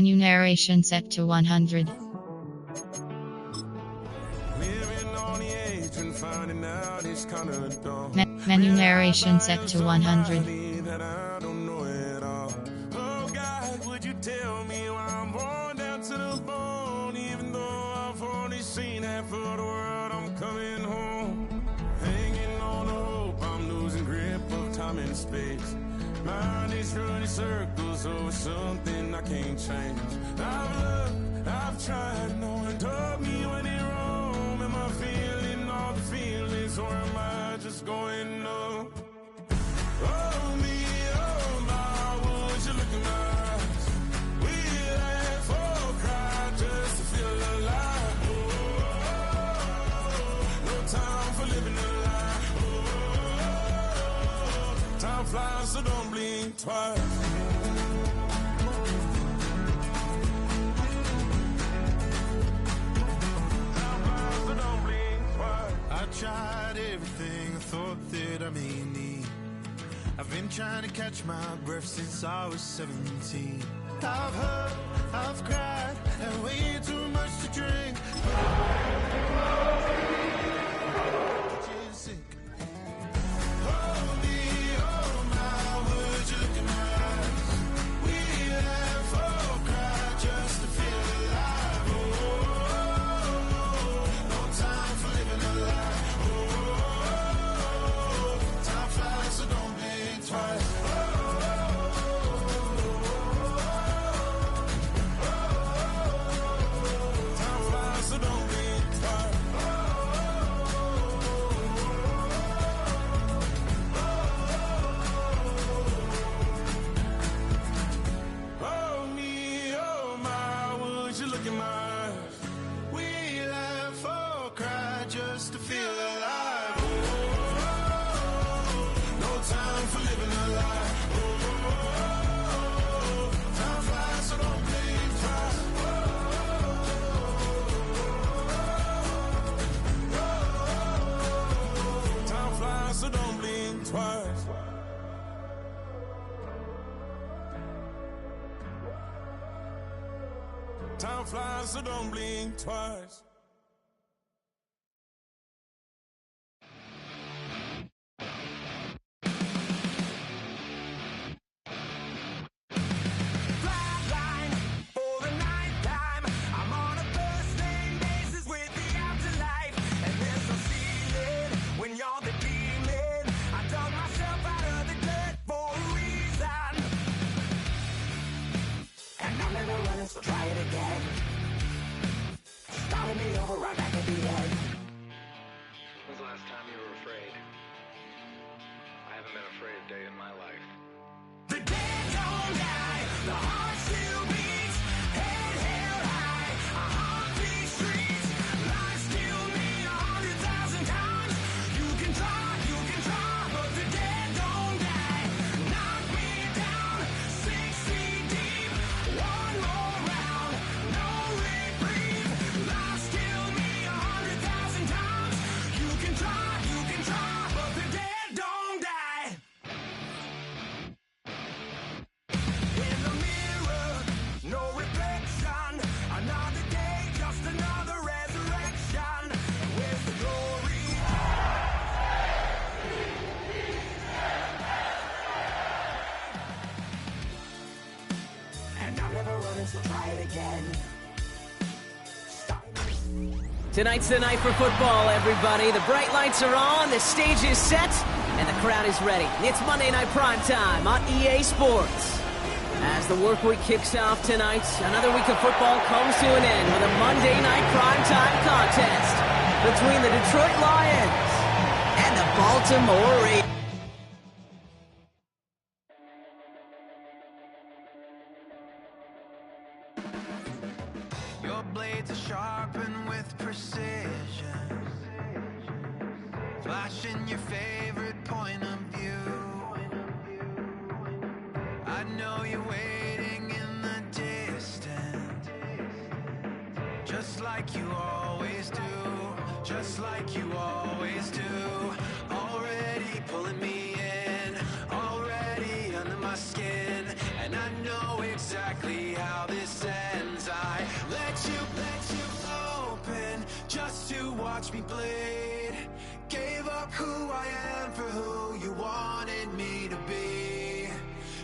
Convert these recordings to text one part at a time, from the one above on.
Menu narration set to 100. Menu narration set to 100. Tell me why I'm born down to the bone, even though I've only seen half of the world. I'm coming home, hanging on the hope. I'm losing grip of time and space. Mind is running circles over something I can't change. I've looked, I've tried, no one told me when it wrong. Am I feeling all the feelings, or am I just going numb? Oh me, oh my, would you look at my eyes? We laugh or cry just to feel alive. Oh, no time for living a lie. Oh, time flies, so don't blink twice. Time flies, so don't blink twice. I tried everything I thought that I may need. I've been trying to catch my breath since I was 17. I've hurt, I've cried, and way too much to drink. Oh me, oh my, would you look in my eyes? We laugh or cry just to feel alive. Oh, no time for living a lie. Oh, time flies, so don't blink twice. Just to feel alive. Oh, no time for living a lie. Oh, time flies, so don't blink twice. Time flies, so don't blink twice. Time flies, so don't blink twice. So try it again. Starting me over right back at the end. When's the last time you were afraid? I haven't been afraid a day in my life. The dead don't die, the heart still beats, head held high, I haunt these streets, lies kill me 100,000 times. You can try, but the dead don't die. Knock me down, 6 feet deep, one more round, no reprieve. Lies kill me 100,000 times. You can try, but the dead don't die. In the mirror, no reflection. Another day, just another resurrection. Where's the glory? And I'm never running, so try it again. Stop. Tonight's the night for football, everybody. The bright lights are on, the stage is set, and the crowd is ready. It's Monday Night Prime Time on EA Sports. As the work week kicks off tonight, another week of football comes to an end with a Monday Night Prime Time contest between the Detroit Lions and the Baltimore Ravens. Your blades are sharpened with precision, flashing your favorite point of view. I know you're waiting in the distance, just like you always do, just like you always do. Already pulling me in, already under my skin, and I know exactly how this ends. watch me bleed. Gave up who I am for who you wanted me to be.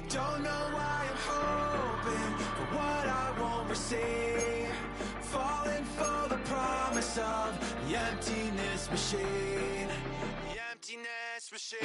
Don't know why I'm hoping for what I won't receive. Falling for the promise of the emptiness machine. The emptiness machine.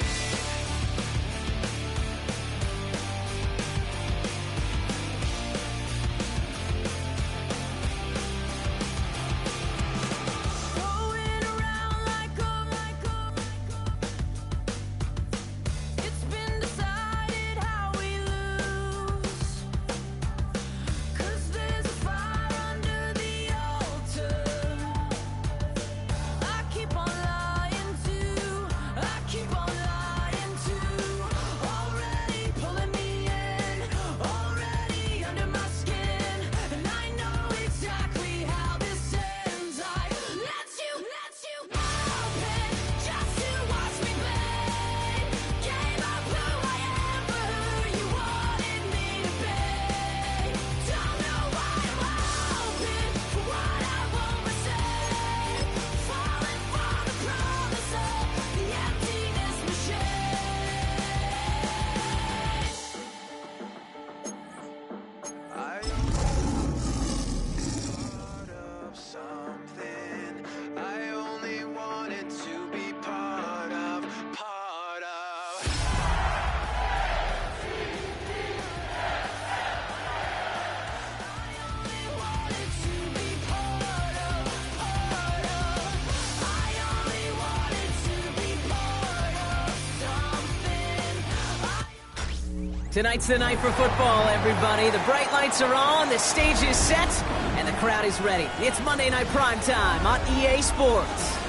Tonight's the night for football, everybody. The bright lights are on, the stage is set, and the crowd is ready. It's Monday Night Prime Time on EA Sports.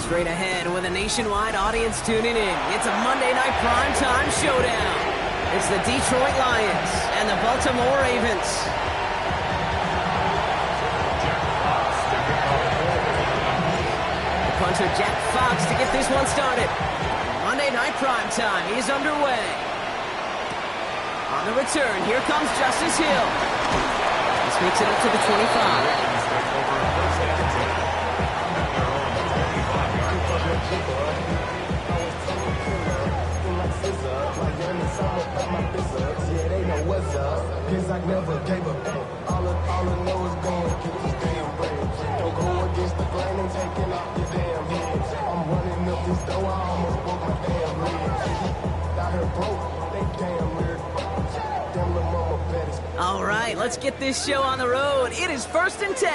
Straight ahead with a nationwide audience tuning in. It's a Monday Night Prime Time showdown. It's the Detroit Lions and the Baltimore Ravens. The punter Jack Fox to get this one started. Monday Night Prime Time is underway. On the return, here comes Justice Hill. This makes it up to the 25. I never gave up. All I know is going to get this damn bread. Don't go against the grain and taking off your damn head. I'm running up this door, I almost broke my damn leg. Out here broke, they damn weird. Damn little mama Betty's. All right, let's get this show on the road. It is 1st and 10.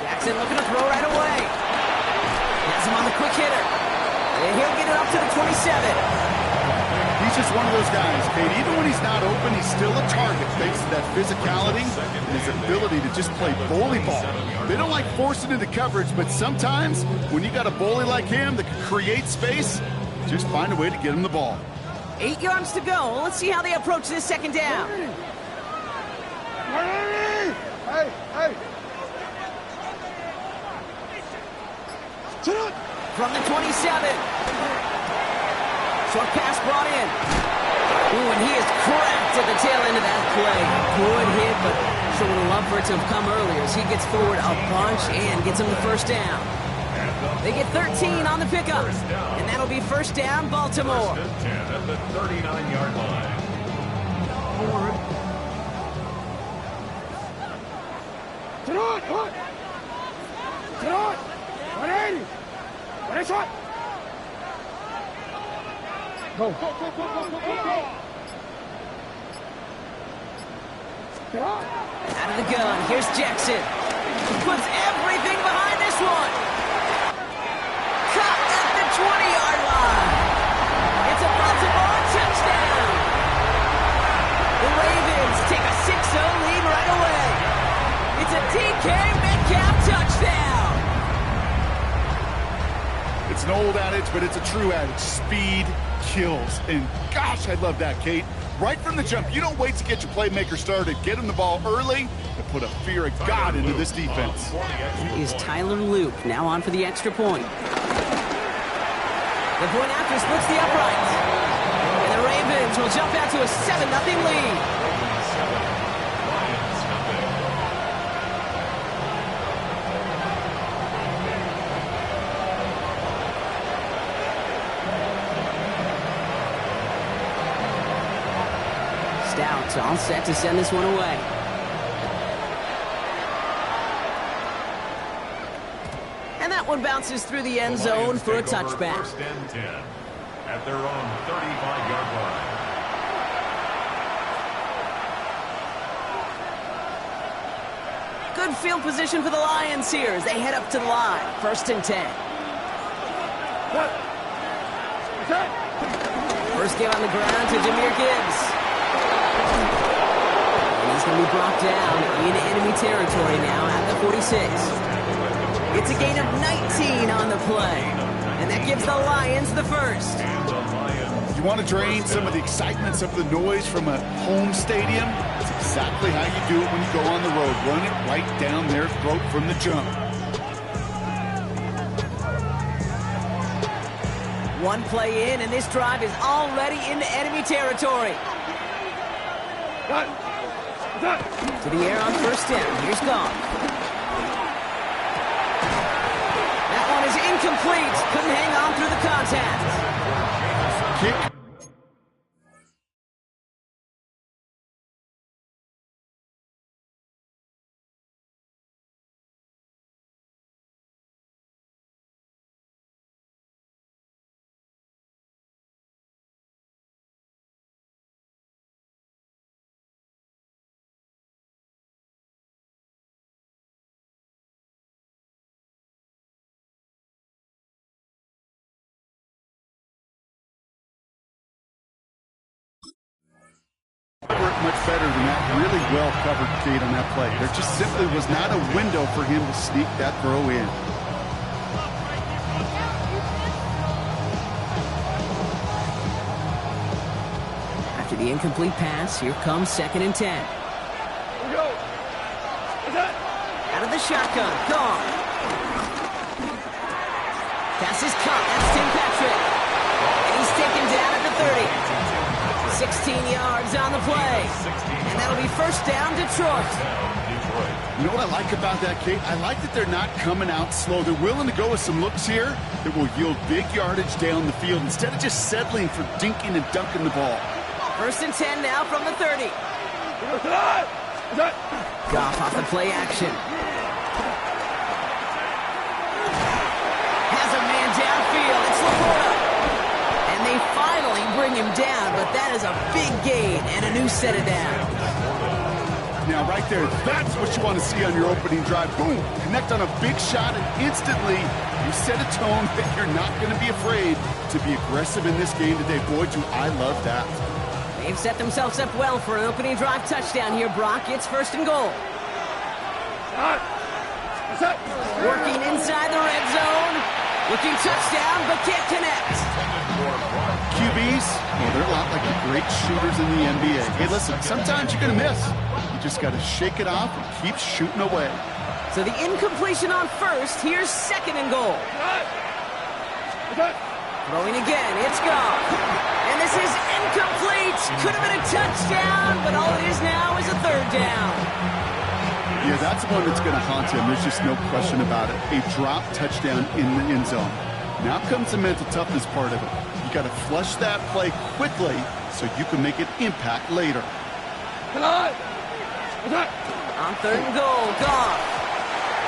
Jackson looking to throw right away. Has him on the quick hitter. And he'll get it up to the 27. He's just one of those guys, Kate. Even when he's not open, he's still a target thanks to that physicality and his ability to just play bully ball. They don't like forcing into coverage, but sometimes when you got a bully like him that can create space, just find a way to get him the ball. 8 yards to go. Let's see how they approach this second down. From the 27. Short pass brought in. Ooh, and he is cracked at the tail end of that play. Good hit, but sure would have loved for it to have come earlier as he gets forward a bunch and gets him the first down. They get 13 on the pickup, and that'll be first down, Baltimore. 10 at the 39-yard line. Get on, come on. Get on. 180. What is it? Go. Out of the gun, here's Jackson. He puts everything behind this one. Caught at the 20-yard line. It's a Baltimore touchdown. The Ravens take a 6-0 lead right away. It's a DK Metcalf touchdown. It's an old adage, but it's a true adage. Speed kills. And gosh, I love that, Kate. Right from the jump, you don't wait to get your playmaker started. Get him the ball early and put a fear of God into this defense. Is Tyler Luke now on for the extra point. The point after splits the uprights. And the Ravens will jump out to a 7-0 lead. Bucks all set to send this one away. And that one bounces through the end zone for a touchback. First and 10 at their own 35-yard line. Good field position for the Lions here as they head up to the line. First and 10. First get on the ground to Jahmyr Gibbs. And he's going to be brought down into enemy territory now at the 46. It's a gain of 19 on the play. And that gives the Lions the first. You want to drain some of the excitement, some of the noise from a home stadium? It's exactly how you do it when you go on the road. Run it right down their throat from the jump. One play in, and this drive is already into enemy territory. To the air on first down. Here's Goff. That one is incomplete. Couldn't hang on through the contact. Kick. Much better than that. Really well covered, Kate, on that play. There just simply was not a window for him to sneak that throw in. After the incomplete pass, here comes second and 10. Out of the shotgun, Goff. Pass is caught. That's Tim Patrick. And he's taken down at the 30. 16 yards on the play. And that'll be first down, Detroit. You know what I like about that, Kate? I like that they're not coming out slow. They're willing to go with some looks here that will yield big yardage down the field instead of just settling for dinking and dunking the ball. First and 10 now from the 30. Goff off the play action. Has a man downfield. It's Laporta. And they finally bring him down, but that is a big gain and a new set of downs. Now, right there, that's what you want to see on your opening drive. Boom, connect on a big shot, and instantly you set a tone that you're not going to be afraid to be aggressive in this game today. Boy, do I love that. They've set themselves up well for an opening drive touchdown here, Brock. It's first and goal. Working inside the red zone. Looking touchdown, but can't connect. QBs, well, they're a lot like the great shooters in the NBA. Hey, listen, sometimes you're going to miss. You just got to shake it off and keep shooting away. So the incompletion on first. Here's second and goal. Throwing again. It's gone. And this is incomplete. Could have been a touchdown, but all it is now is a third down. Yeah, that's one that's going to haunt him. There's just no question about it. A drop touchdown in the end zone. Now comes the mental toughness part of it. You got to flush that play quickly so you can make an impact later. On third and goal, Goff.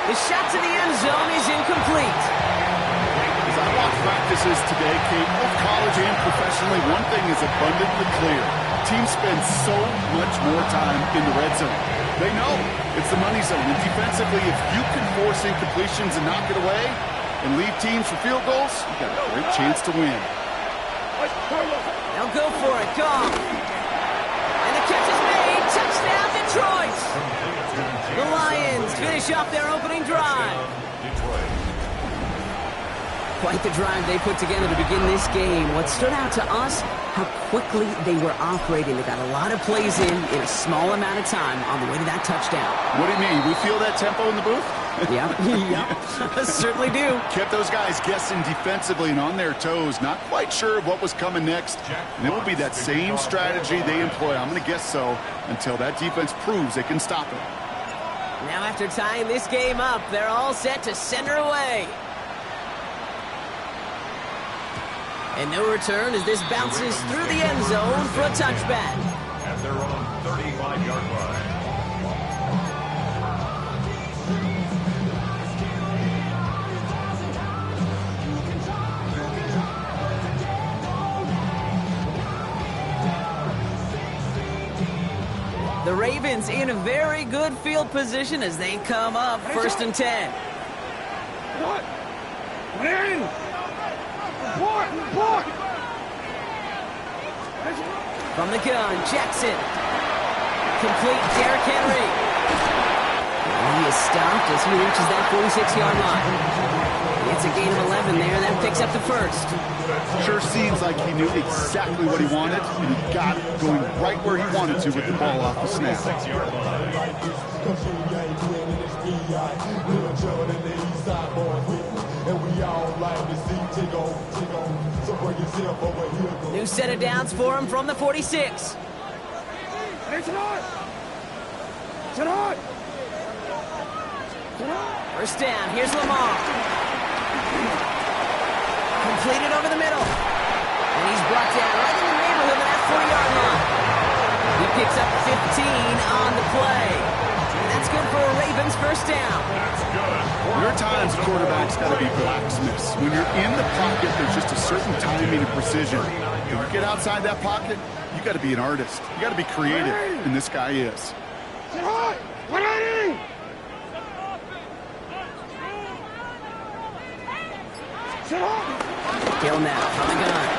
The shot to the end zone is incomplete. As I watch practices today, Kate, both college and professionally, one thing is abundantly clear. Teams spend so much more time in the red zone. They know it's the money zone. And defensively, if you can force incompletions and knock it away and leave teams for field goals, you got a great chance to win. Now go for it, Goff. And the catch is made. Touchdown, Detroit. The Lions finish off their opening drive. Quite the drive they put together to begin this game. What stood out to us, how quickly they were operating. They got a lot of plays in a small amount of time on the way to that touchdown. What do you mean? We feel that tempo in the booth? Yep. Certainly do. Kept those guys guessing defensively and on their toes, not quite sure of what was coming next. And it will be that same strategy they employ, I'm going to guess so, until that defense proves they can stop it. Now after tying this game up, they're all set to send her away. And no return as this bounces through the end zone for a touchback. At their own 38. 35-yard line. The Ravens in a very good field position as they come up 1st and 10. What? In! Report! From the gun, Jackson. Complete, Derrick Henry. And he is stopped as he reaches that 46-yard line. It's a gain of 11 there, that picks up the first. Sure seems like he knew exactly what he wanted, and he got it going right where he wanted to with the ball off the snap. 6-yard line. New set of downs for him from the 46. First down, here's Lamar. Completed over the middle. And he's brought down right in the neighborhood of that 40-yard line. He picks up 15 on the play. And that's good for a Ravens first down. That's good. There are times quarterbacks got to be blacksmiths. When you're in the pocket, there's just a certain timing and precision. If you get outside that pocket, you got to be an artist. You got to be creative, and this guy is. Hill now from the gun.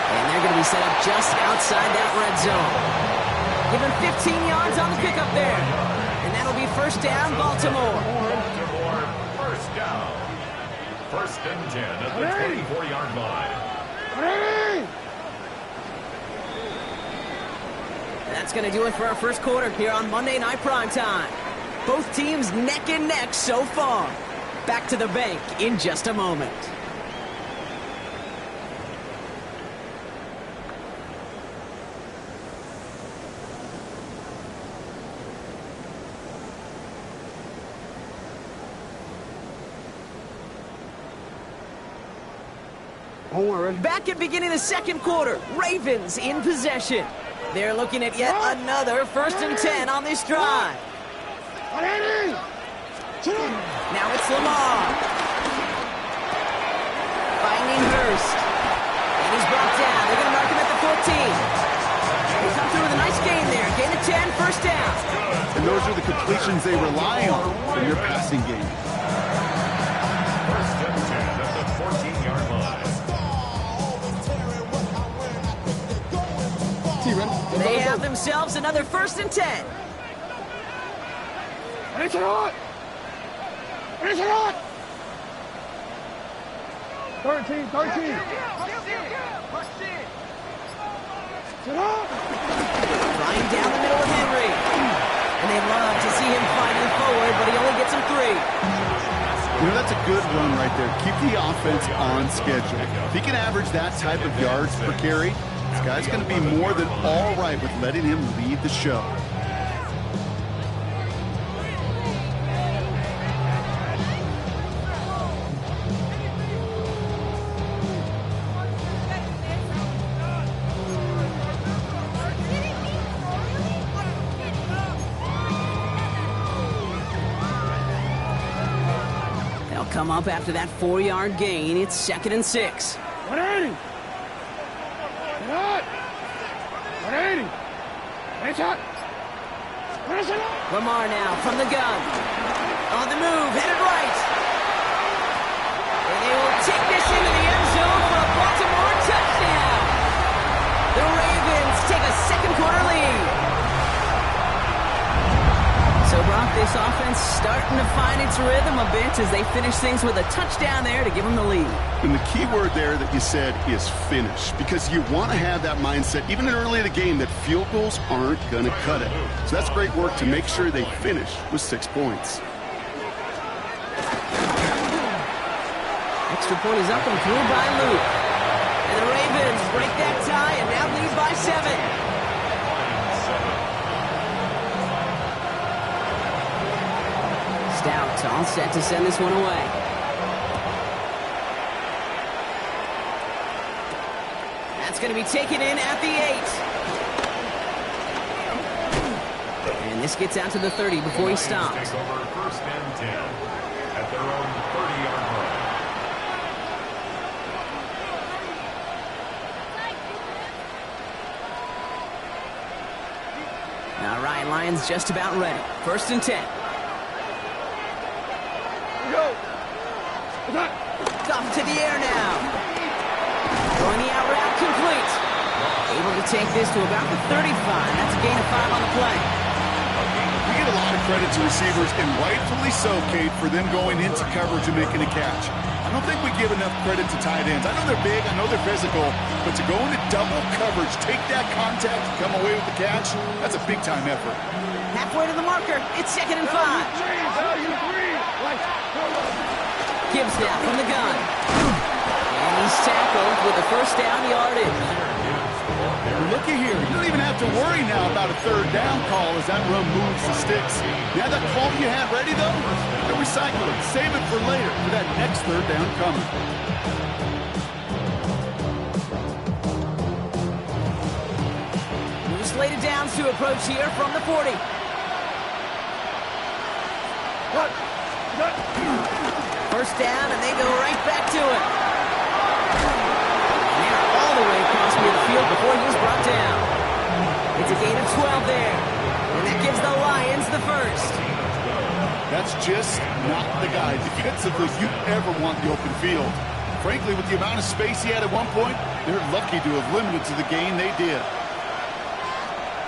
And they're going to be set up just outside that red zone. Give him 15 yards on the pickup there. And that'll be first down, Baltimore. Baltimore, first down. 1st and 10 at the 24-yard line. And that's going to do it for our first quarter here on Monday Night Primetime. Both teams neck and neck so far. Back to the bank in just a moment. Back at beginning of the second quarter, Ravens in possession. They're looking at yet another 1st and 10 on this drive. Now it's Lamar. Finding Hurst. And he's brought down. They're going to mark him at the 14. They come through with a nice gain there. Gain of 10, first down. And those are the completions they rely on in their passing game. 1st and 10 at the 14-yard line. They have themselves another 1st and 10. 13. Flying down the middle of Henry. And they love to see him fighting forward, but he only gets him 3. You know, that's a good run right there. Keep the offense on schedule. If he can average that type of yards per carry, this guy's going to be more than all right with letting him lead the show. Come up after that 4-yard gain. It's 2nd and 6. 180. Lamar now from the gun. On the move, headed right. And they will take this into the end zone for a Baltimore touchdown. The Ravens take a second quarter lead. So, Brock, this offense starting to find its rhythm a bit as they finish things with a touchdown there to give them the lead. And the key word there that you said is finish, because you want to have that mindset, even early in the game, that field goals aren't going to cut it. So that's great work to make sure they finish with 6 points. Extra point is up and through by Luke. And the Ravens break that tie and now lead by 7. Stout all set to send this one away. That's going to be taken in at the 8. And this gets out to the 30 before he stops. Take over first and 10 at their own 30-yard line. Now Ryan Lyons just about ready. First and 10. Off to the air now. Throwing the out route complete. Able to take this to about the 35. That's a gain of 5 on the play. We get a lot of credit to receivers, and rightfully so, Kate, for them going into coverage and making a catch. I don't think we give enough credit to tight ends. I know they're big, I know they're physical, but to go into double coverage, take that contact, and come away with the catch, that's a big-time effort. Halfway to the marker. It's 2nd and 5. Gibbs now from the gun. And he's tackled with a first down yardage. Looky here. You don't even have to worry now about a third down call as that run moves the sticks. You had that call you had ready, though? Don't recycle it. Save it for later for that next third down coming. New slated downs to approach here from the 40. First down, and they go right back to it. And they're all the way across midfield before he was brought down. It's a gain of 12 there. And that gives the Lions the first. That's just not the guy defensively you ever want the open field. Frankly, with the amount of space he had at one point, they're lucky to have limited to the gain they did.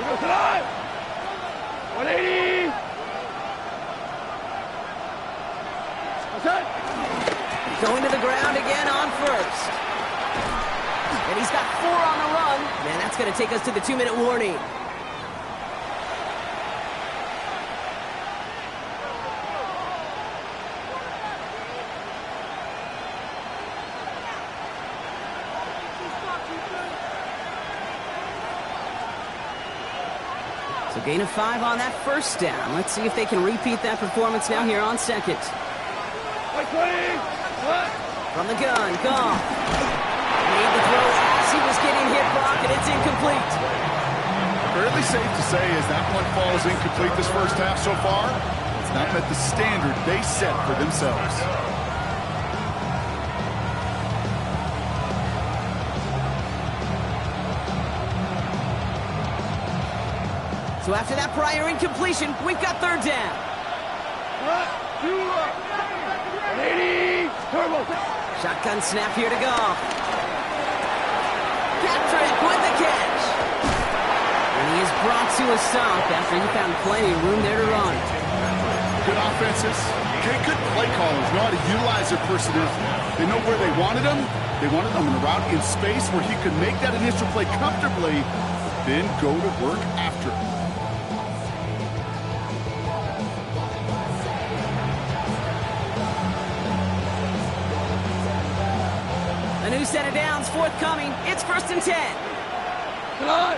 180! Going to the ground again on first. And he's got 4 on the run. Man, that's going to take us to the 2-minute warning. So gain of 5 on that first down. Let's see if they can repeat that performance now here on second. From the gun, Goff. Made the throw as he was getting hit, Brock, and it's incomplete. Fairly safe to say as that one falls incomplete this first half so far, it's not met the standard they set for themselves. So after that prior incompletion, we've got third down. 180! Turbo! Shotgun snap here to Goff. Patrick with the catch. And he is brought to a stop after he found plenty of room there to run. Good offenses. Good play callers know how to utilize their personnel. They know where they wanted them. They wanted them in a route in space where he could make that initial play comfortably, then go to work after. A new set of downs forthcoming. It's 1st and 10. Now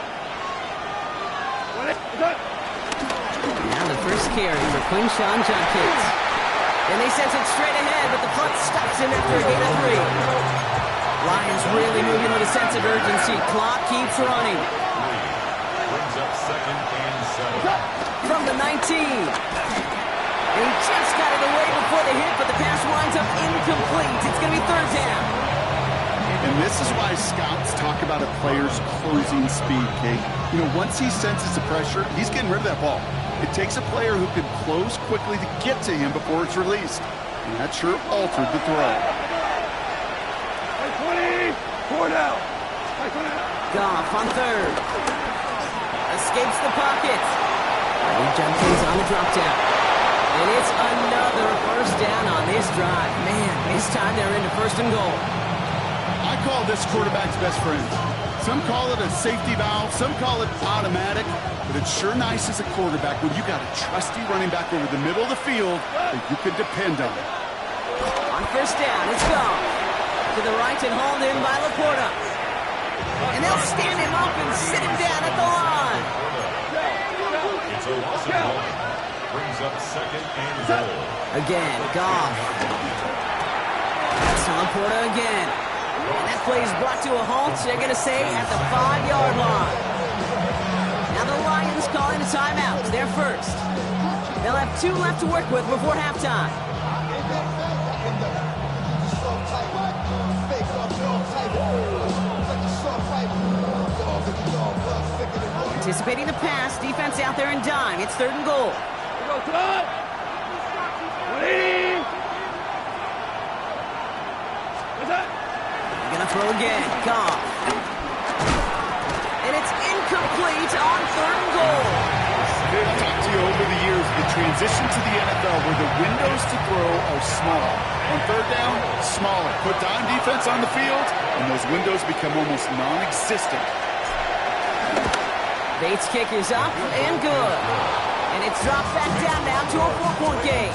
the first carry for Quinshawn Judkins. And they sent it straight ahead, but the punt stops him after a gain of 3. Lions really moving with a sense of urgency. Clock keeps running. Brings up 2nd and 7. From the 19. And he just got it away before the hit, but the pass winds up incomplete. It's going to be third down. And this is why scouts talk about a player's closing speed, Kate. You know, once he senses the pressure, he's getting rid of that ball. It takes a player who can close quickly to get to him before it's released. And that sure altered the throw. 20! 4 down! Goff on third. Escapes the pocket. And Judkins on the drop down. And it's another first down on this drive. Man, this time they're into 1st and goal. I call this quarterback's best friend. Some call it a safety valve, some call it automatic, but it's sure nice as a quarterback when you got a trusty running back over the middle of the field that you can depend on. On first down, it's Goff. To the right and hauled in by Laporta. And they'll stand him up and sit him down at the line. It's a loss of 1. Brings up 2nd and goal. Again, Goff. That's Laporta again. And that play is brought to a halt, they're going to say, at the 5-yard line. Now the Lions calling a timeout. Their first. They'll have 2 left to work with before halftime. Anticipating the pass, defense out there in dime. It's 3rd and goal. They're gonna throw again. Goff. And it's incomplete on 3rd and goal. I've talked to you over the years, the transition to the NFL where the windows to throw are small. On 3rd down, smaller. Put dime defense on the field, and those windows become almost non-existent. Bates' kick is up and good. And it's dropped back down now to a 4-point game.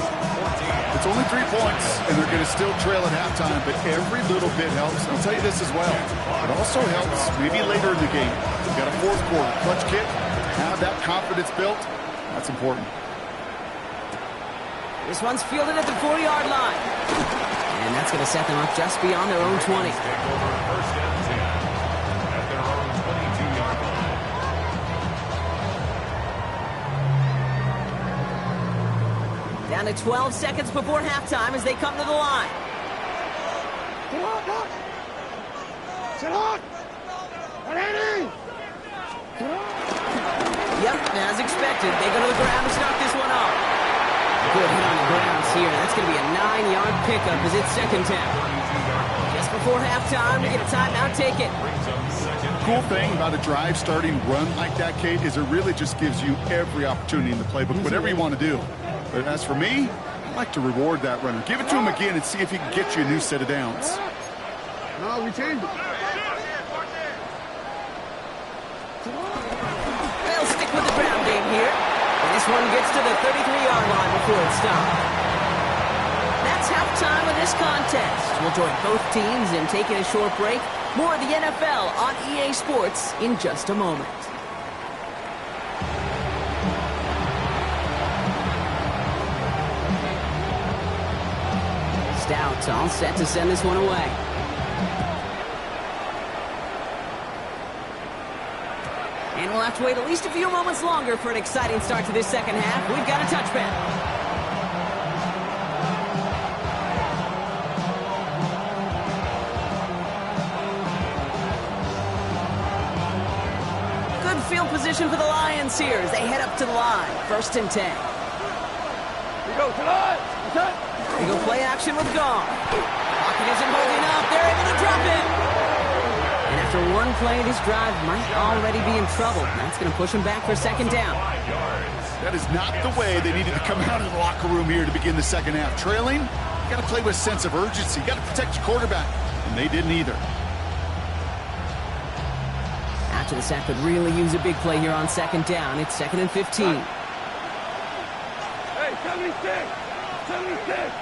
It's only 3 points, and they're going to still trail at halftime, but every little bit helps. I'll tell you this as well. It also helps maybe later in the game. You've got a 4th quarter clutch kick, have that confidence built. That's important. This one's fielded at the 4-yard line. And that's going to set them up just beyond their own 20. Take over 1st and 10 at their own 22-yard line. Down to 12 seconds before halftime as they come to the line. Yep, as expected, they go to the ground to start this one off. Good hit on the grounds here. That's going to be a 9-yard pickup as it's 2nd down. Just before halftime, we get a timeout taken. Cool thing about a drive starting run like that, Kate, is it really just gives you every opportunity in the playbook, whatever you want to do. But as for me, I'd like to reward that runner. Give it to him again and see if he can get you a new set of downs. No, we changed it. They'll stick with the ground game here. And this one gets to the 33-yard line before it's stopped. That's halftime of this contest. We'll join both teams in taking a short break. More of the NFL on EA Sports in just a moment. Stout all set to send this one away. And we'll have to wait at least a few moments longer for an exciting start to this 2nd half. We've got a touchback. Good field position for the Lions here as they head up to the line. 1st and 10. They go play action with Goff. Pocket isn't holding up. They're able to drop it. And after one play, this drive might already be in trouble. That's going to push them back for 2nd down. That is not the way they needed to come out of the locker room here to begin the 2nd half. Trailing, you got to play with a sense of urgency. You got to protect your quarterback, and they didn't either. After the sack could really use a big play here on 2nd down. It's 2nd and 15. Hey, 76! 76!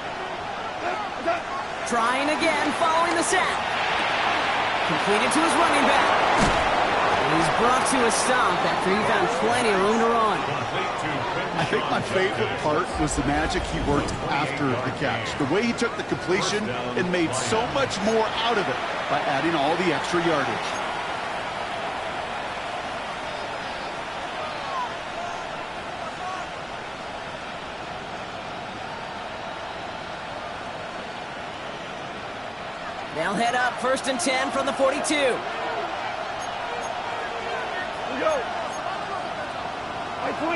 Trying again, following the sack. Completed to his running back. And he's brought to a stop after he found plenty of room to run. I think my favorite part was the magic he worked after the catch. The way he took the completion and made so much more out of it by adding all the extra yardage. They'll head up 1st and 10 from the 42. Here we go. High 20.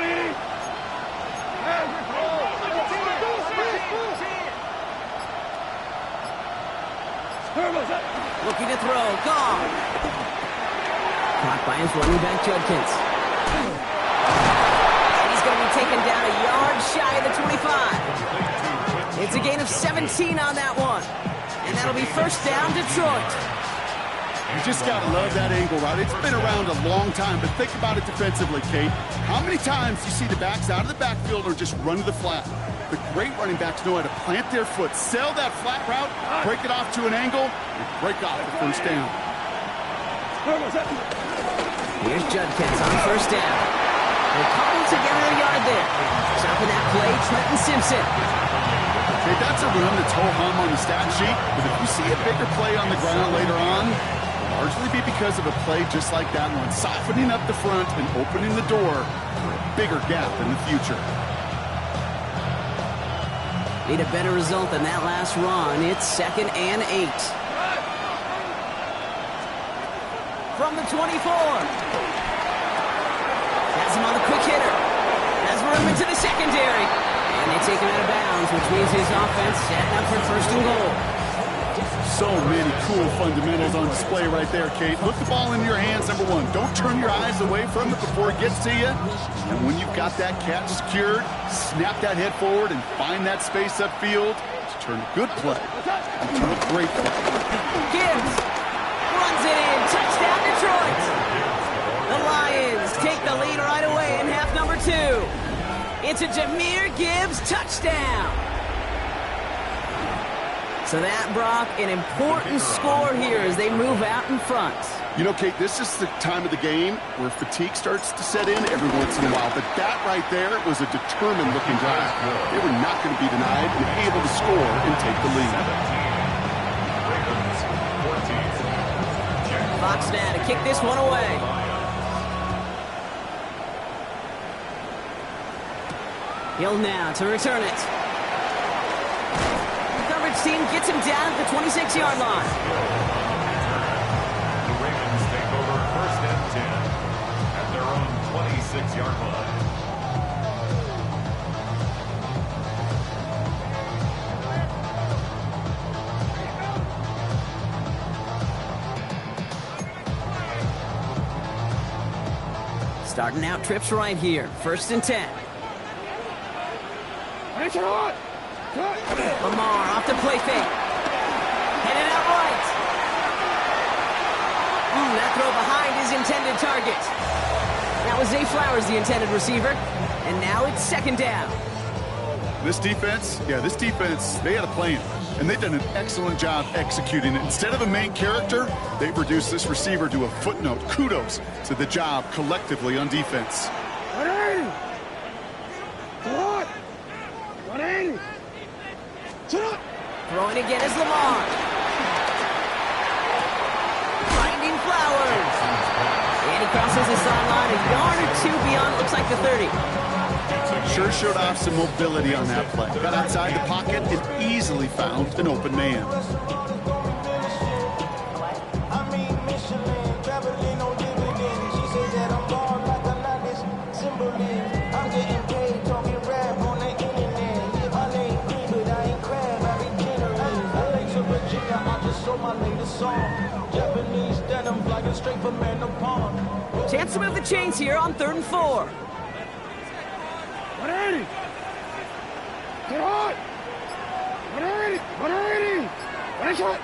Looking to throw. Gone. Caught by his running back, Judkins. And he's going to be taken down a yard shy of the 25. It's a gain of 17 on that one. And that'll be 1st down, Detroit. You just got to love that angle route. It's been around a long time, but think about it defensively, Kate. How many times do you see the backs out of the backfield or just run to the flat? The great running backs know how to plant their foot, sell that flat route, break it off to an angle, and break off the 1st down. Here's Judkins on 1st down. They'll cobble together a yard there. Stopping that play, Trenton Simpson. Okay, that's a run that's ho-hum on the stat sheet, but if you see a bigger play on the ground later on, largely be because of a play just like that one, softening up the front and opening the door for a bigger gap in the future. Need a better result than that last run. It's 2nd and 8. From the 24. Has him on the quick hitter. Has room into the secondary. And they take him out of bounds, which means his offense setting up for 1st and goal. So many cool fundamentals on display right there, Kate. Look the ball in your hands, number one. Don't turn your eyes away from it before it gets to you. And when you've got that catch secured, snap that head forward and find that space upfield to turn a good play into a great play. Gibbs runs it in. Touchdown, Detroit. The Lions take the lead right away in half number 2. It's a Jahmyr Gibbs touchdown. So that, Brock, an important score here as they move out in front. You know, Kate, this is the time of the game where fatigue starts to set in every once in a while. But that right there was a determined-looking drive. They were not going to be denied and able to score and take the lead. Fox now to kick this one away. Hill now to return it. Team gets him down at the 26-yard line. The Ravens take over 1st and 10 at their own 26-yard line. Starting out trips right here. 1st and 10. Lamar off the play fake. Headed out right. That throw behind his intended target. That was Zay Flowers, the intended receiver. And now it's 2nd down. This defense, they had a plan. And they've done an excellent job executing it. Instead of a main character, they've reduced this receiver to a footnote. Kudos to the job collectively on defense. 180. Throwing again is Lamar. Finding Flowers. And he crosses the sideline a yard or 2 beyond, looks like the 30. Sure showed off some mobility on that play. Got outside the pocket and easily found an open man. Chance to move the chains here on 3rd and 4. 180. Get on. 180. 180. Nice shot.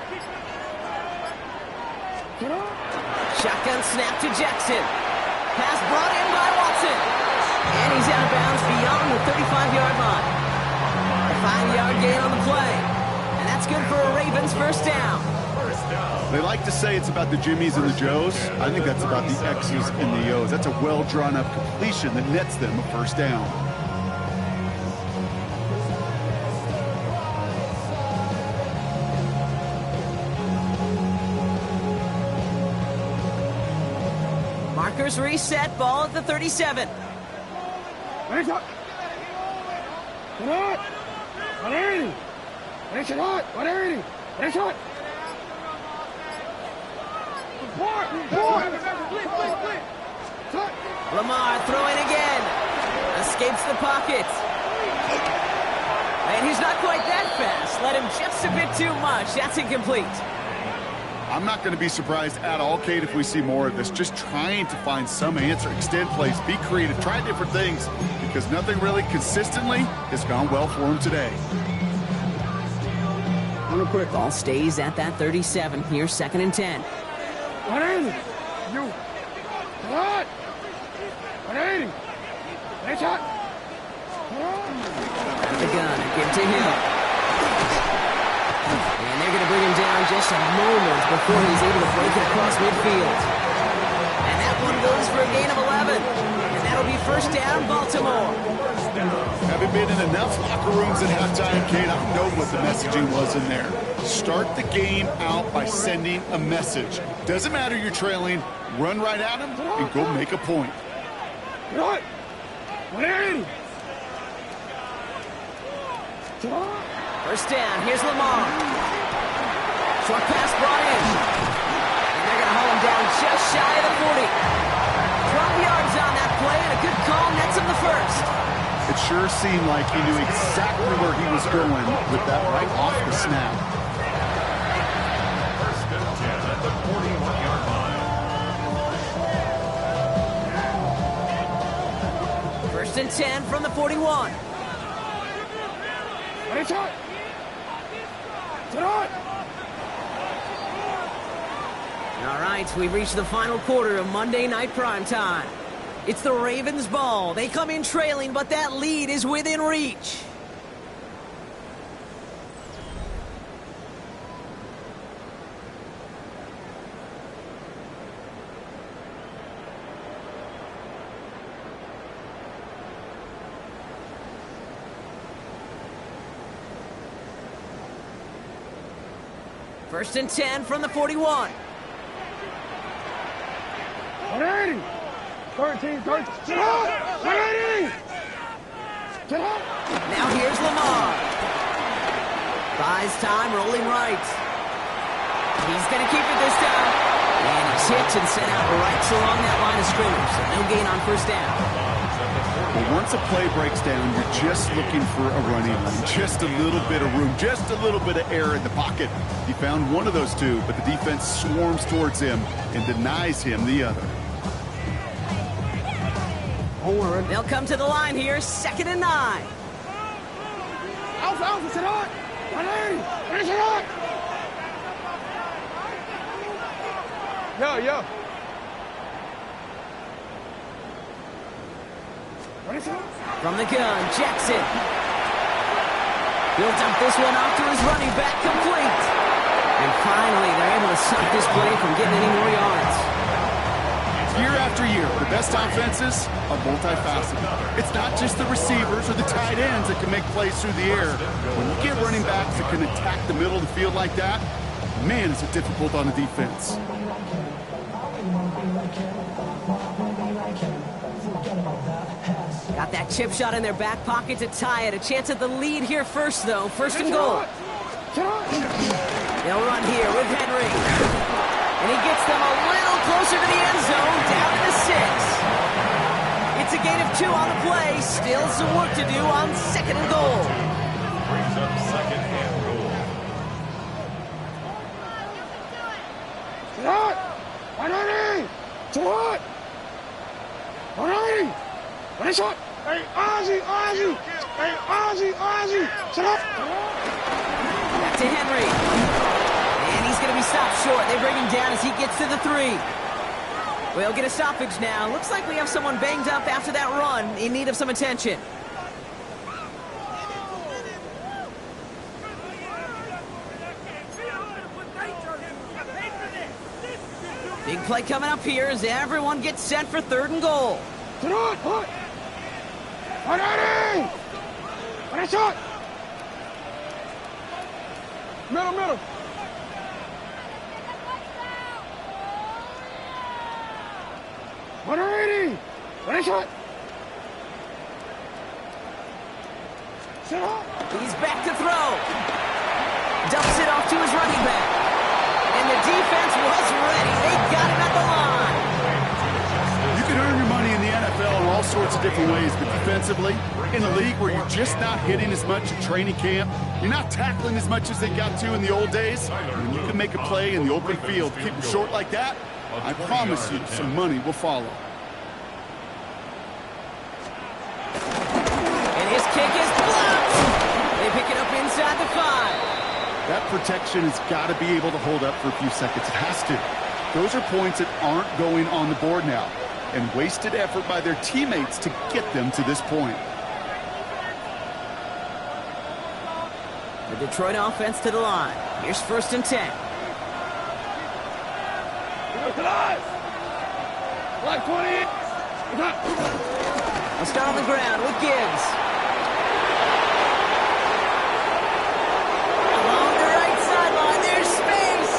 Get on. Shotgun snap to Jackson. Pass brought in by Watson. And he's out of bounds beyond the 35-yard line. A 5-yard gain on the play. And that's good for a Ravens 1st down. They like to say it's about the Jimmies and the Joes. I think that's about the X's and the O's. That's a well-drawn-up completion that nets them a 1st down. Markers reset, ball at the 37. Nice shot. Get on. 180. Nice shot. 180. Nice shot. Lamar throwing again. Escapes the pocket. And he's not quite that fast. Let him just a bit too much. That's incomplete. I'm not going to be surprised at all, Kate, if we see more of this. Just trying to find some answer. Extend plays. Be creative. Try different things. Because nothing really consistently has gone well for him today. Quick. Ball stays at that 37. Here's 2nd and 10. 180. You. What? 180. Nice shot. The gun. Give to him. And they're going to bring him down just a moment before he's able to break it across midfield. And that one goes for a gain of 11. And that'll be 1st down, Baltimore. Having been in enough locker rooms at halftime, Kate, I know what the messaging was in there. Start the game out by sending a message. Doesn't matter you're trailing, run right at him and go make a point. First down, here's Lamar. Short pass brought in. And they're going to haul him down just shy of the 40. 12 yards on that play, and a good call nets him the first. It sure seemed like he knew exactly where he was going with that right off the snap. First and 10 at the 41-yard line. First and 10 from the 41. All right, we've reached the final quarter of Monday Night Primetime. It's the Ravens' ball. They come in trailing, but that lead is within reach. First and 10 from the 41. 180! 13, 13, sit up! 180! Sit up! Now here's Lamar. Buys time, rolling right. He's going to keep it this time. And he's hit and sent out right along that line of scrimmage. So no gain on first down. Well, once a play breaks down, you're just looking for a running lane. Just a little bit of room, just a little bit of air in the pocket. He found one of those two, but the defense swarms towards him and denies him the other. They'll come to the line here, 2nd and 9. Alpha, sit up! 180! Finish it up! Yo. From the gun, Jackson. He'll dump this one off to his running back, complete. And finally, they're able to stop this play from getting any more yards. Year after year, the best offenses are multifaceted. It's not just the receivers or the tight ends that can make plays through the air. When you get running backs that can attack the middle of the field like that, man, is it difficult on the defense. Got that chip shot in their back pocket to tie it. A chance at the lead here first, though. First and goal. They'll run here with Henry. And he gets them a little closer to the end zone, down to the 6. It's a gain of 2 on the play. Still some work to do on 2nd and goal. Brings up 2nd and goal. What? 180! To what? 180! Finish up! Hey, Ozzy! Hey, Ozzy! Sit up! Back to Henry. And he's going to be stopped short. They bring him down as he gets to the 3. We'll get a stoppage now. Looks like we have someone banged up after that run, in need of some attention. Big play coming up here as everyone gets set for 3rd and goal. Sit up! What? 180! Finish up! Middle. 180! Finish it! Sit up! He's back to throw. Dumps it off to his running back. And the defense was ready. They got him at the line. You can earn your money in the NFL in all sorts of different ways, but defensively, in a league where you're just not hitting as much at training camp, you're not tackling as much as they got to in the old days, when you can make a play in the open field, keep them short like that, I promise you some money will follow. And his kick is blocked. They pick it up inside the 5. That protection has got to be able to hold up for a few seconds. It has to. Those are points that aren't going on the board now, and wasted effort by their teammates to get them to this point. The Detroit offense to the line. Here's 1st and 10. Like 20. I'll start on the ground with Gibbs. Along the right sideline, there's space.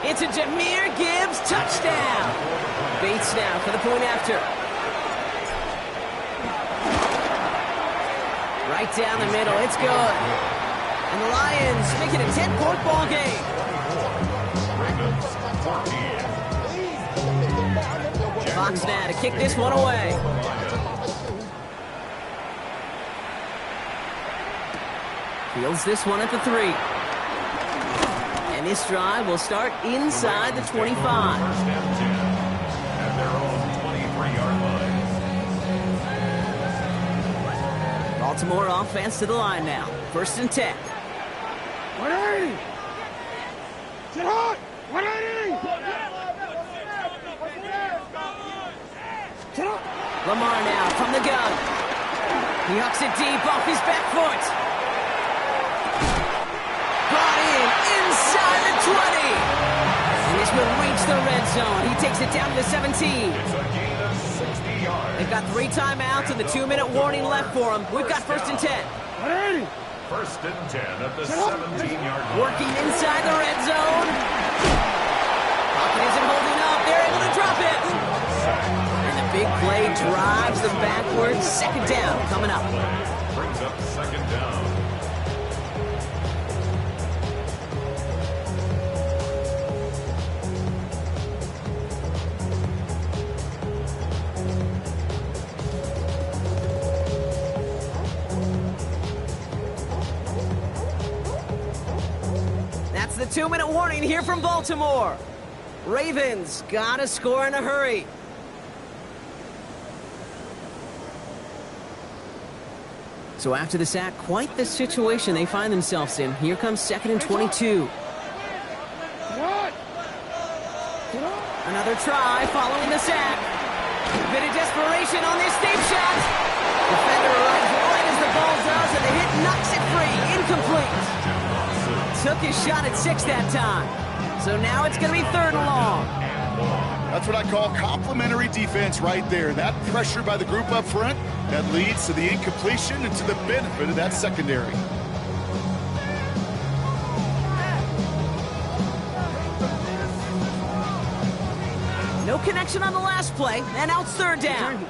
It's a Jahmyr Gibbs touchdown. Bates now for the point after. Right down the middle, it's good. And the Lions make it a 10-point ball game. Ravens 14. Fox now to kick this one away. Fields this one at the 3. And this drive will start inside the 25. First and 10 at their own 23-yard line. Baltimore offense to the line now. First and 10. 180! Get hot! 180! Get up! Lamar now from the gun. He hucks it deep off his back foot. Brought in inside the 20. And this will reach the red zone. He takes it down to the 17. It's a gain of 60 yards. They've got 3 timeouts and the 2-minute warning left for them. We've got first and 10. 180! First and 10 at the 17-yard line. Working inside the red zone. Pocket isn't holding up. They're able to drop it. And the big play drives them backwards. Second down coming up. Brings up second down. That's the 2-minute warning here from Baltimore. Ravens gotta score in a hurry. So after the sack, quite the situation they find themselves in. Here comes second and 22. Another try following the sack. Bit of desperation on this deep shot. Defender arrives right as the ball does, and the hit knocks it free. Incomplete. Took his shot at 6 that time. So now it's going to be 3rd and long. That's what I call complimentary defense right there. That pressure by the group up front, that leads to the incompletion and to the benefit of that secondary. No connection on the last play, and now it's 3rd down.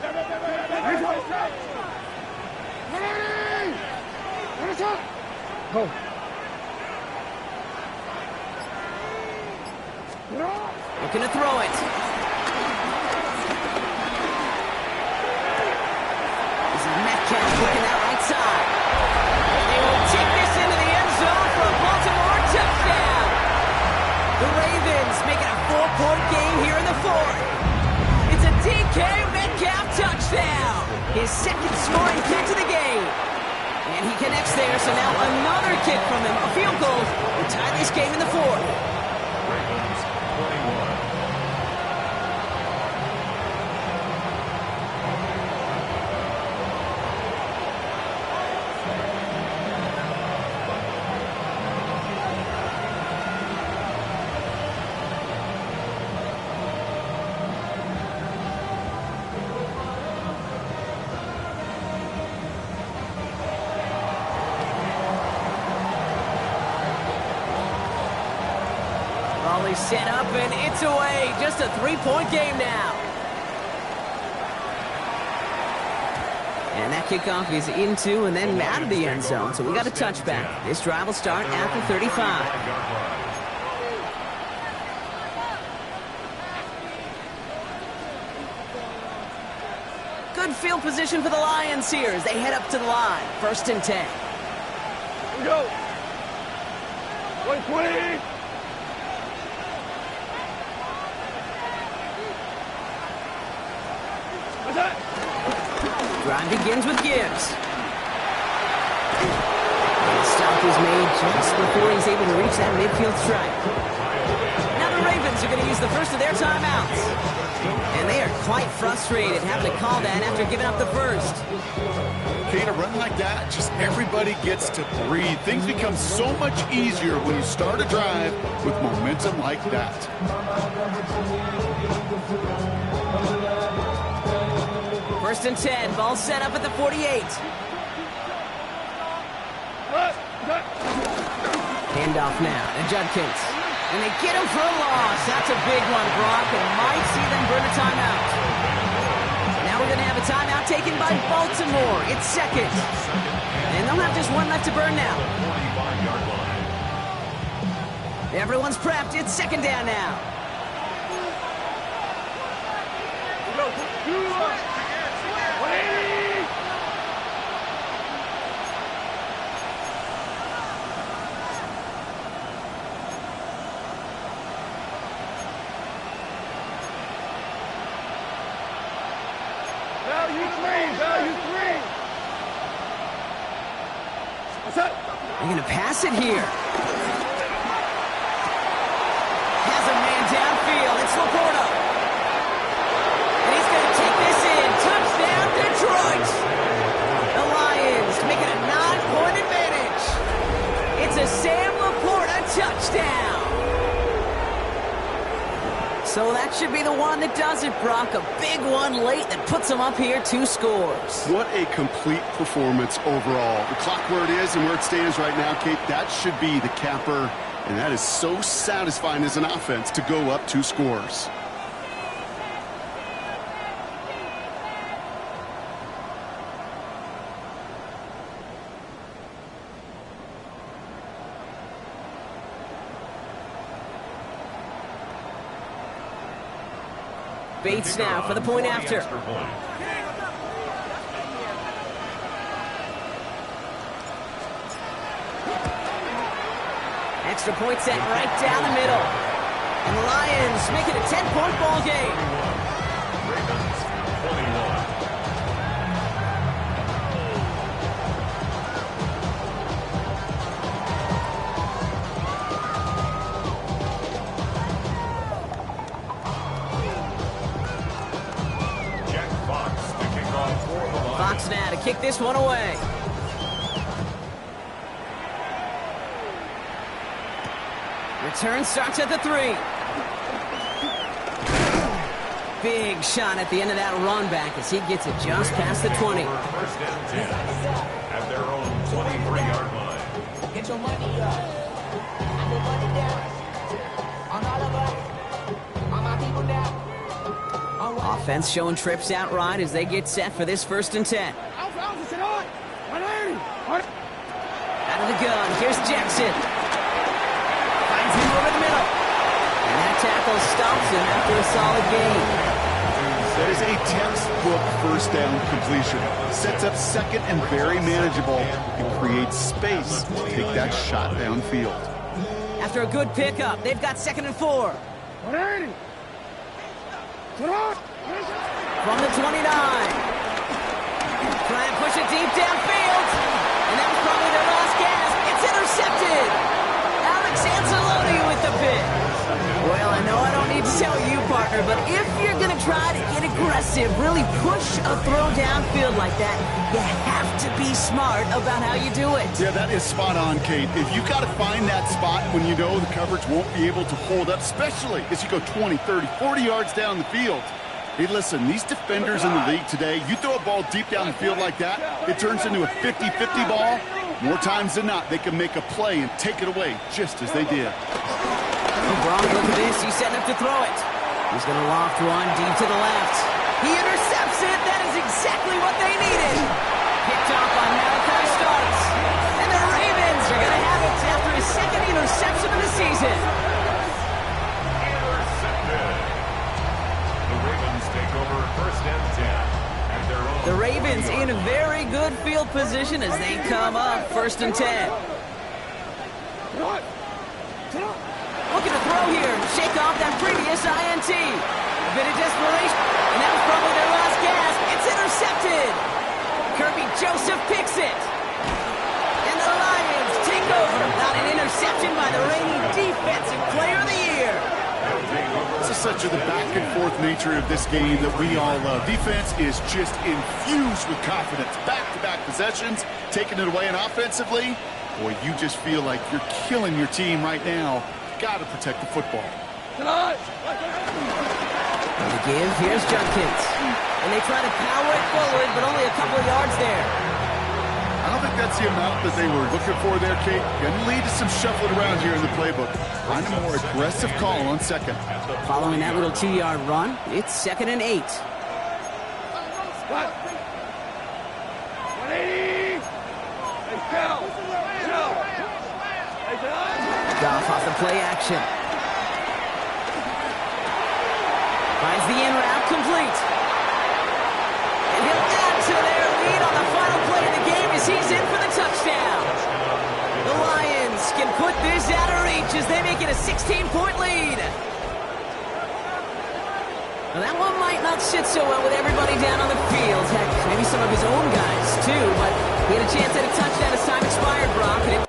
Go. Looking to throw it. This is Metcalf looking out right side. They will take this into the end zone for a Baltimore touchdown. The Ravens making a 4-point game here in the 4th. It's a DK Metcalf touchdown. His 2nd scoring kick to the game. And he connects there, so now another kick from him. A field goal to tie this game in the 4th. Ravens 21. Volley set up and it's away. Just a 3-point game now. And that kickoff is into and then out of the end zone. So we got a touchback. This drive will start at the 35. Good field position for the Lions here as they head up to the line. First and 10. Here we go. 120. What's that? Drive begins with Gibbs. And the stop is made just before he's able to reach that midfield stripe. Now the Ravens are going to use the first of their timeouts. And they are quite frustrated having to call that after giving up the first. Okay, in a run like that, just everybody gets to breathe. Things become so much easier when you start a drive with momentum like that. First and 10, ball set up at the 48. Handoff now to Judkins. And they get him for a loss. That's a big one, Brock, and might see them burn a timeout. Now we're going to have a timeout taken by Baltimore. It's second. And they'll have just one left to burn now. 45-yard line. Everyone's prepped. It's second down now. They're going to pass it here. Has a man downfield. It's Laporta. And he's going to take this in. Touchdown, Detroit. The Lions make it a 9-point advantage. It's a Sam Laporta touchdown. So that should be the one that does it, Brock. A big one late that puts them up here 2 scores. What a complete performance overall. The clock where it is and where it stands right now, Kate, that should be the capper. And that is so satisfying as an offense to go up 2 scores. Bates now for the point after. Extra point set right down the middle. And the Lions make it a 10-point ball game. Ravens 21. Jack Fox to kick off for the Lions. Fox now to kick this one away. Return starts at the 3. Big shot at the end of that run back as he gets it just past the 20. First and 10 at their own 23-yard line. Get your money up. I put money down. On all of us. On my people now. Offense showing trips out right as they get set for this 1st and 10. Out of the gun, here's Jackson. Finds him over the middle. And that tackle stops him after a solid gain. That is a textbook first down completion. Sets up second and very manageable and creates space to take that shot downfield. After a good pickup, they've got 2nd and 4. From the 29. Try and push it deep downfield. And that was probably their last gasp. It's intercepted. Alex Anzalone with the pick. Well, I know I don't need to tell you, partner, but if you're going to try to get aggressive, really push a throw downfield like that, you have to be smart about how you do it. Yeah, that is spot on, Kate. If you've got to find that spot when you know the coverage won't be able to hold up, especially as you go 20, 30, 40 yards down the field. Hey, listen, these defenders in the league today, you throw a ball deep down the field like that, it turns into a 50-50 ball. More times than not, they can make a play and take it away, just as they did. Brock, look at this. He's setting up to throw it. He's going to loft one deep to the left. He intercepts it. That is exactly what they needed. Picked off by Malachi Starks. And the Ravens are going to have it after his 2nd interception of the season. Intercepted. The Ravens take over 1st and 10 at their own. The Ravens in a very good field position as they come up 1st and 10. Looking to throw here, shake off that previous INT. A bit of desperation, and that was probably their last gasp. It's intercepted. Kirby Joseph picks it. And the Lions take over. Not an interception by the reigning defensive player of the year. This is such the back-and-forth nature of this game that we all love. Defense is just infused with confidence. Back-to-back possessions, taking it away, and offensively, boy, you just feel like you're killing your team right now. Got to protect the football. The give, here's Junkins. And they try to power it forward, but only a couple of yards there. I don't think that's the amount that they were looking for there, Kate? Going to lead to some shuffling around here in the playbook. Find a more aggressive call on second. Following that little 2-yard run, it's 2nd and 8. Goff off the play action. Finds the in route complete. And he'll add to their lead on the final play of the game as he's in for the touchdown. The Lions can put this out of reach as they make it a 16-point lead. Now that one might not sit so well with everybody down on the field. Heck, maybe some of his own guys too, but he had a chance at a touchdown as time expired, Brock, and it